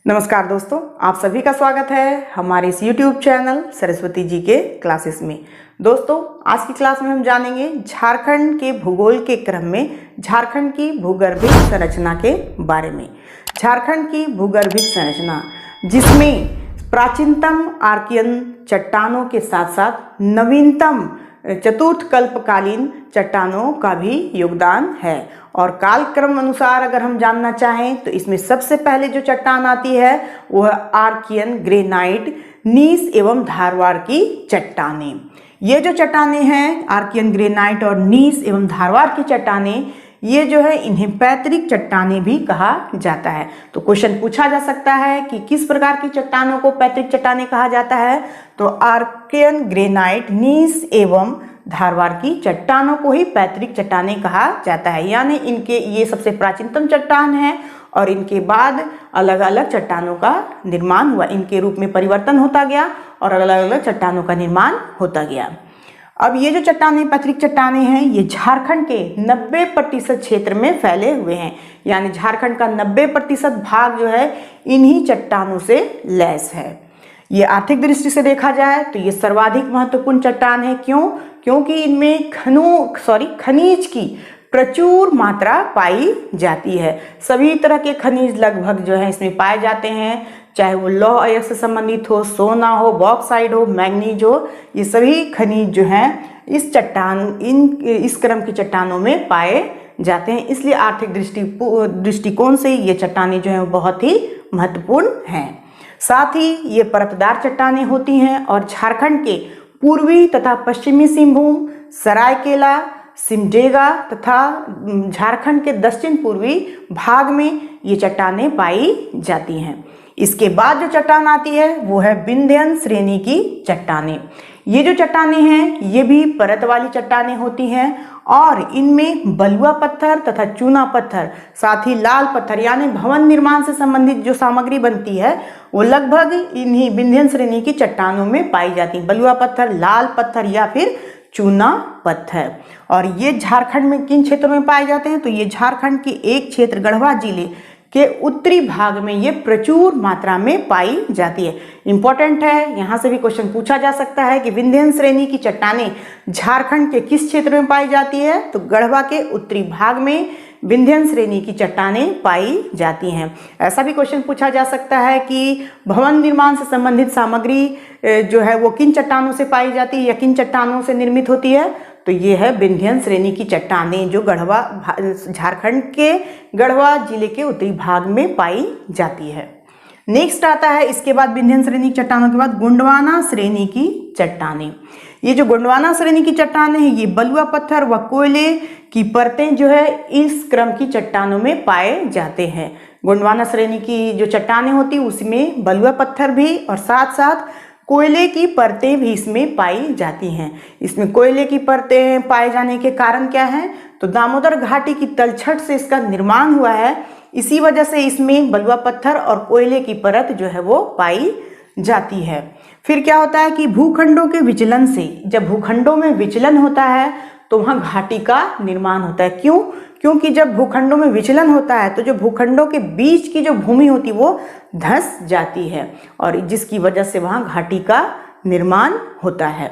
नमस्कार दोस्तों, आप सभी का स्वागत है हमारे इस YouTube चैनल सरस्वती जी के क्लासेस में। दोस्तों, आज की क्लास में हम जानेंगे झारखंड के भूगोल के क्रम में झारखंड की भूगर्भिक संरचना के बारे में। झारखंड की भूगर्भिक संरचना जिसमें प्राचीनतम आर्कियन चट्टानों के साथ साथ नवीनतम चतुर्थ कल्पकालीन चट्टानों का भी योगदान है। और कालक्रम अनुसार अगर हम जानना चाहें तो इसमें सबसे पहले जो चट्टान आती है वह आर्कियन ग्रेनाइट नीस एवं धारवाड़ की चट्टानें। ये जो चट्टानें हैं आर्कियन ग्रेनाइट और नीस एवं धारवाड़ की चट्टानें, ये जो है इन्हें पैतृक चट्टानें भी कहा जाता है। तो क्वेश्चन पूछा जा सकता है कि किस प्रकार की चट्टानों को पैतृक चट्टानें कहा जाता है, तो आर्कियन ग्रेनाइट नीस एवं धारवाड़ की चट्टानों को ही पैतृक चट्टानें कहा जाता है। यानी इनके ये सबसे प्राचीनतम चट्टान है और इनके बाद अलग अलग चट्टानों का निर्माण हुआ, इनके रूप में परिवर्तन होता गया और अलग अलग चट्टानों का निर्माण होता गया। अब ये जो चट्टानें पैतृक चट्टानें हैं ये झारखंड के 90% क्षेत्र में फैले हुए हैं। यानी झारखंड का 90% भाग जो है इन्हीं चट्टानों से लैस है। ये आर्थिक दृष्टि से देखा जाए तो ये सर्वाधिक महत्वपूर्ण चट्टान है। क्यों? क्योंकि इनमें खनिज की प्रचुर मात्रा पाई जाती है। सभी तरह के खनिज लगभग जो है इसमें पाए जाते हैं, चाहे वो लौह अयस्क से संबंधित हो, सोना हो, बॉक्साइड हो, मैग्नीज हो, ये सभी खनिज जो हैं इस क्रम की चट्टानों में पाए जाते हैं। इसलिए आर्थिक दृष्टिकोण से ये चट्टानें जो हैं बहुत ही महत्वपूर्ण हैं। साथ ही ये परतदार चट्टानें होती हैं और झारखंड के पूर्वी तथा पश्चिमी सिंहभूम, सरायकेला, सिमडेगा तथा झारखंड के दक्षिण पूर्वी भाग में ये चट्टानें पाई जाती हैं। इसके बाद जो चट्टान आती है वो है विंध्यन श्रेणी की चट्टानें। ये जो चट्टानें हैं ये भी परत वाली चट्टानें होती हैं और इनमें बलुआ पत्थर तथा चूना पत्थर, साथ ही लाल पत्थर यानी भवन निर्माण से संबंधित जो सामग्री बनती है वो लगभग इन्हीं विंध्यन श्रेणी की चट्टानों में पाई जाती है। बलुआ पत्थर, लाल पत्थर या फिर चूना पत्थर। और ये झारखंड में किन क्षेत्रों में पाए जाते हैं, तो ये झारखंड के एक क्षेत्र गढ़वा जिले के उत्तरी भाग में ये प्रचुर मात्रा में पाई जाती है। इंपॉर्टेंट है, यहाँ से भी क्वेश्चन पूछा जा सकता है कि विंध्यन श्रेणी की चट्टानें झारखंड के किस क्षेत्र में पाई जाती है, तो गढ़वा के उत्तरी भाग में विंध्यन श्रेणी की चट्टानें पाई जाती हैं। ऐसा भी क्वेश्चन पूछा जा सकता है कि भवन निर्माण से संबंधित सामग्री जो है वो किन चट्टानों से पाई जाती है या किन चट्टानों से निर्मित होती है, तो ये है विंध्यन श्रेणी की चट्टानें जो झारखंड के गढ़वा जिले के उत्तरी भाग में पाई जाती है। नेक्स्ट आता है इसके बाद विंध्यन श्रेणी की चट्टानों के बाद गोंडवाना श्रेणी की चट्टानें। ये जो गोंडवाना श्रेणी की चट्टानें हैं ये बलुआ पत्थर व कोयले की परतें जो है इस क्रम की चट्टानों में पाए जाते हैं। गोंडवाना श्रेणी की जो चट्टानें होती है उसमें बलुआ पत्थर भी और साथ साथ कोयले की परतें भी इसमें पाई जाती हैं। इसमें कोयले की परतें पाए जाने के कारण क्या है, तो दामोदर घाटी की तलछट से इसका निर्माण हुआ है, इसी वजह से इसमें बलुआ पत्थर और कोयले की परत जो है वो पाई जाती है। फिर क्या होता है कि भूखंडों के विचलन से, जब भूखंडों में विचलन होता है तो वहाँ घाटी का निर्माण होता है। क्यों? क्योंकि जब भूखंडों में विचलन होता है तो जो भूखंडों के बीच की जो भूमि होती है वो धंस जाती है और जिसकी वजह से वहाँ घाटी का निर्माण होता है।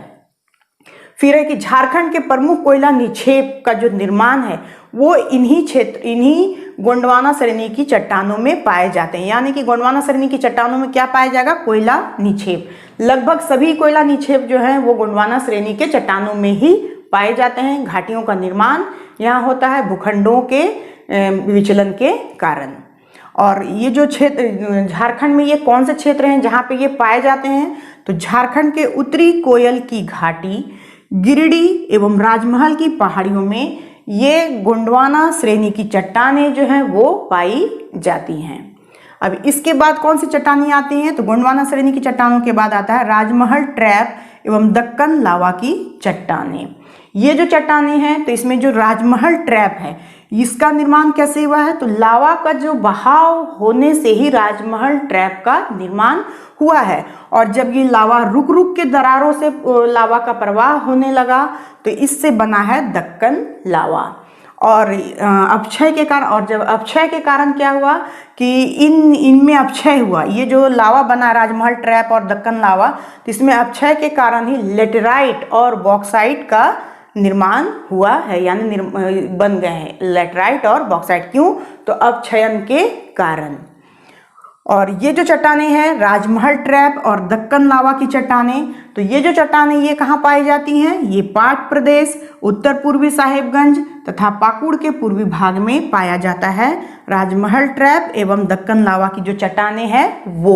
फिर है कि झारखंड के प्रमुख कोयला निक्षेप का जो निर्माण है वो इन्हीं गोंडवाना श्रेणी की चट्टानों में पाए जाते हैं। यानी कि गोंडवाना श्रेणी की चट्टानों में क्या पाया जाएगा, कोयला निक्षेप। लगभग सभी कोयला निक्षेप जो है वो गोंडवाना श्रेणी के चट्टानों में ही पाए जाते हैं। घाटियों का निर्माण यहाँ होता है भूखंडों के विचलन के कारण। और ये जो क्षेत्र झारखंड में ये कौन से क्षेत्र हैं जहाँ पे ये पाए जाते हैं, तो झारखंड के उत्तरी कोयल की घाटी, गिरिडीह एवं राजमहल की पहाड़ियों में ये गोंडवाना श्रेणी की चट्टानें जो हैं वो पाई जाती हैं। अब इसके बाद कौन सी चट्टानें आती हैं, तो गोंडवाना श्रेणी की चट्टानों के बाद आता है राजमहल ट्रैप एवं दक्कन लावा की चट्टानें। ये जो चट्टानें हैं तो इसमें जो राजमहल ट्रैप है इसका निर्माण कैसे हुआ है, तो लावा का जो बहाव होने से ही राजमहल ट्रैप का निर्माण हुआ है। और जब ये लावा रुक रुक के दरारों से लावा का प्रवाह होने लगा तो इससे बना है दक्कन लावा। और अपक्षय के कारण, और जब अपक्षय के कारण क्या हुआ कि इनमें अपक्षय हुआ, ये जो लावा बना राजमहल ट्रैप और दक्कन लावा, तो इसमें अपक्षय के कारण ही लेटेराइट और बॉक्साइट का निर्माण हुआ है, यानी बन गए हैं लेटेराइट और बॉक्साइट। क्यों? तो अपक्षयन के कारण। और ये जो चट्टानें हैं राजमहल ट्रैप और दक्कन लावा की चट्टानें, तो ये जो चट्टानें ये कहाँ पाई जाती हैं? ये पाट प्रदेश, उत्तर पूर्वी साहिबगंज तथा पाकुड़ के पूर्वी भाग में पाया जाता है राजमहल ट्रैप एवं दक्कन लावा की जो चट्टानें हैं वो।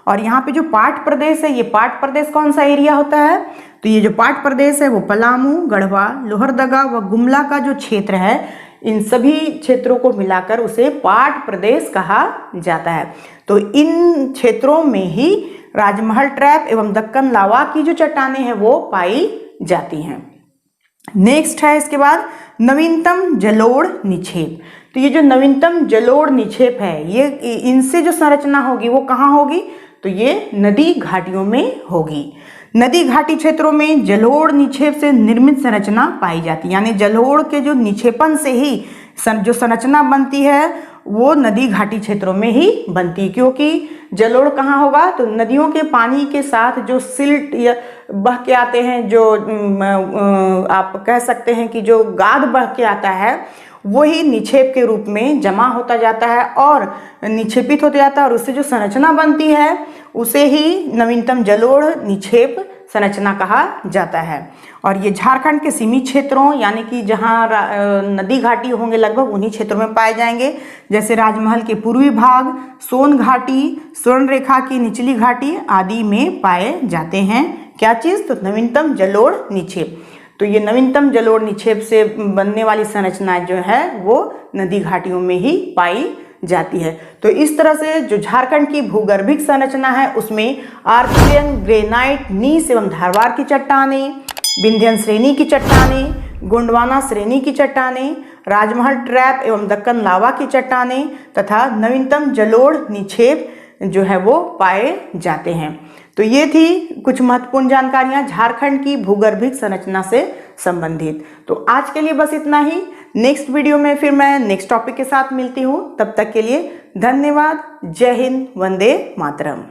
और यहाँ पे जो पाट प्रदेश है, ये पाट प्रदेश कौन सा एरिया होता है? तो ये जो पाट प्रदेश है वो पलामू, गढ़वा, लोहरदगा व गुमला का जो क्षेत्र है, इन सभी क्षेत्रों को मिलाकर उसे पाट प्रदेश कहा जाता है। तो इन क्षेत्रों में ही राजमहल ट्रैप एवं दक्कन लावा की जो चट्टानें हैं वो पाई जाती हैं। नेक्स्ट है इसके बाद नवीनतम जलोढ़ निक्षेप। तो ये जो नवीनतम जलोढ़ निक्षेप है, ये इनसे जो संरचना होगी वो कहाँ होगी? तो ये नदी घाटियों में होगी। नदी घाटी क्षेत्रों में जलोढ़ निक्षेप से निर्मित संरचना पाई जाती है, यानी जलोढ़ के जो निक्षेपण से ही जो संरचना बनती है वो नदी घाटी क्षेत्रों में ही बनती है। क्योंकि जलोढ़ कहाँ होगा? तो नदियों के पानी के साथ जो सिल्ट या बह के आते हैं, जो आप कह सकते हैं कि जो गाद बह के आता है, वही निक्षेप के रूप में जमा होता जाता है और निक्षेपित होता जाता है, और उससे जो संरचना बनती है उसे ही नवीनतम जलोढ़ निक्षेप संरचना कहा जाता है। और ये झारखंड के सीमित क्षेत्रों, यानी कि जहाँ नदी घाटी होंगे लगभग उन्हीं क्षेत्रों में पाए जाएंगे, जैसे राजमहल के पूर्वी भाग, सोन घाटी, स्वर्ण रेखा की निचली घाटी आदि में पाए जाते हैं। क्या चीज़? तो नवीनतम जलोढ़ निक्षेप। तो ये नवीनतम जलोढ़ निक्षेप से बनने वाली संरचनाएं जो है वो नदी घाटियों में ही पाई जाती है। तो इस तरह से जो झारखंड की भूगर्भिक संरचना है उसमें आर्कियन, ग्रेनाइट, नीस एवं धारवाड़ की चट्टानें, विंध्यन श्रेणी की चट्टानें, गोंडवाना श्रेणी की चट्टानें, राजमहल ट्रैप एवं दक्कन लावा की चट्टानें तथा नवीनतम जलोढ़ निक्षेप जो है वो पाए जाते हैं। तो ये थी कुछ महत्वपूर्ण जानकारियां झारखंड की भूगर्भिक संरचना से संबंधित। तो आज के लिए बस इतना ही। नेक्स्ट वीडियो में फिर मैं नेक्स्ट टॉपिक के साथ मिलती हूँ। तब तक के लिए धन्यवाद। जय हिंद, वंदे मातरम।